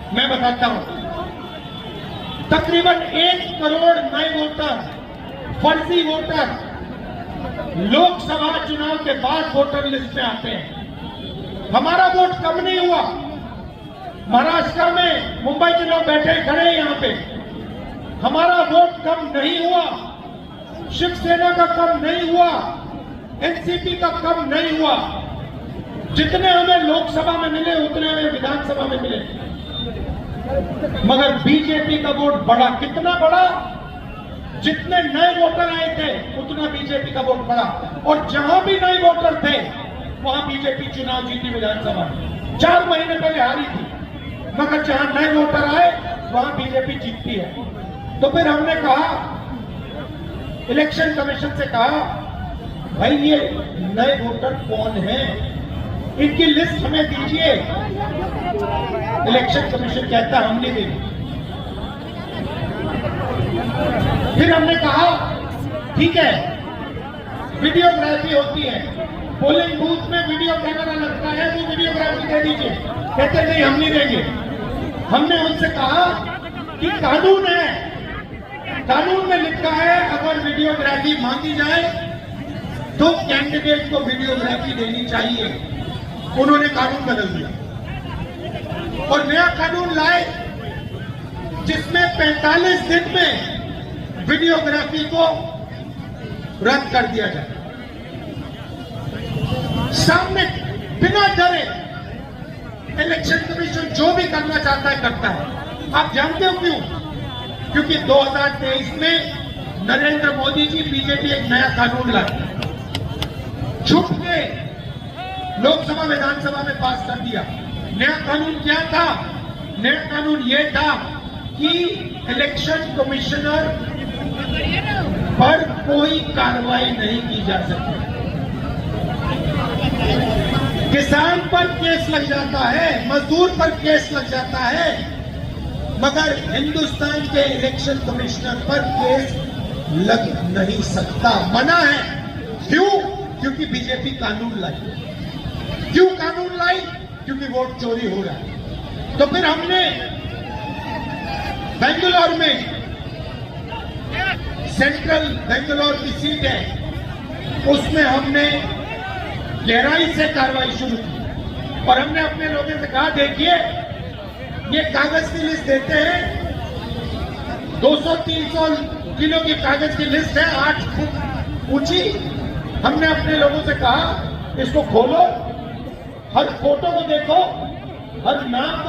मैं बताता हूं, तकरीबन 1 करोड़ नए वोटर, फर्जी वोटर लोकसभा चुनाव के बाद वोटर लिस्ट में आते हैं। हमारा वोट कम नहीं हुआ। महाराष्ट्र में मुंबई के लोग बैठे खड़े हैं यहां पे, हमारा वोट कम नहीं हुआ, शिवसेना का कम नहीं हुआ, एनसीपी का कम नहीं हुआ। जितने हमें लोकसभा में मिले उतने हमें विधानसभा में मिले, मगर बीजेपी का वोट बढ़ा। कितना बढ़ा? जितने नए वोटर आए थे उतना बीजेपी का वोट बढ़ा, और जहां भी नए वोटर थे वहां बीजेपी चुनाव जीती विधानसभा में। 4 महीने पहले हारी थी, मगर जहां नए वोटर आए वहां बीजेपी जीतती है। तो फिर हमने कहा, इलेक्शन कमीशन से कहा, भाई ये नए वोटर कौन है, इनकी लिस्ट हमें दीजिए। इलेक्शन कमीशन कहता हम नहीं देंगे। फिर हमने कहा ठीक है, वीडियोग्राफी होती है, पोलिंग बूथ में वीडियो कैमरा लगता है, वो वीडियोग्राफी दे दीजिए। कहते नहीं हम नहीं देंगे। हमने उनसे कहा कि कानून है, कानून में लिखा है अगर वीडियोग्राफी मांगी जाए तो कैंडिडेट को वीडियोग्राफी देनी चाहिए। उन्होंने कानून बदल दिया और नया कानून लाए जिसमें 45 दिन में वीडियोग्राफी को रद्द कर दिया जाए। सामने बिना डरे इलेक्शन कमीशन जो भी करना चाहता है करता है। आप जानते हो क्यों? क्योंकि 2023 में नरेंद्र मोदी जी बीजेपी एक नया कानून लाई, छुप के लोकसभा विधानसभा में पास कर दिया। नया कानून क्या था? नया कानून ये था कि इलेक्शन कमिश्नर पर कोई कार्रवाई नहीं की जा सकती। किसान पर केस लग जाता है, मजदूर पर केस लग जाता है, मगर हिंदुस्तान के इलेक्शन कमिश्नर पर केस लग नहीं सकता, मना है। क्यों? क्योंकि बीजेपी कानून लाई। क्यों कानून लाई? क्योंकि वोट चोरी हो रहा है। तो फिर हमने बेंगलोर में, सेंट्रल बेंगलोर की सीट है, उसमें हमने गहराई से कार्रवाई शुरू की और हमने अपने लोगों से कहा, देखिए ये कागज की लिस्ट देते हैं, 200-300 किलो की कागज की लिस्ट है, 8 फुट ऊंची। हमने अपने लोगों से कहा इसको खोलो, हर फोटो को देखो, हर नाम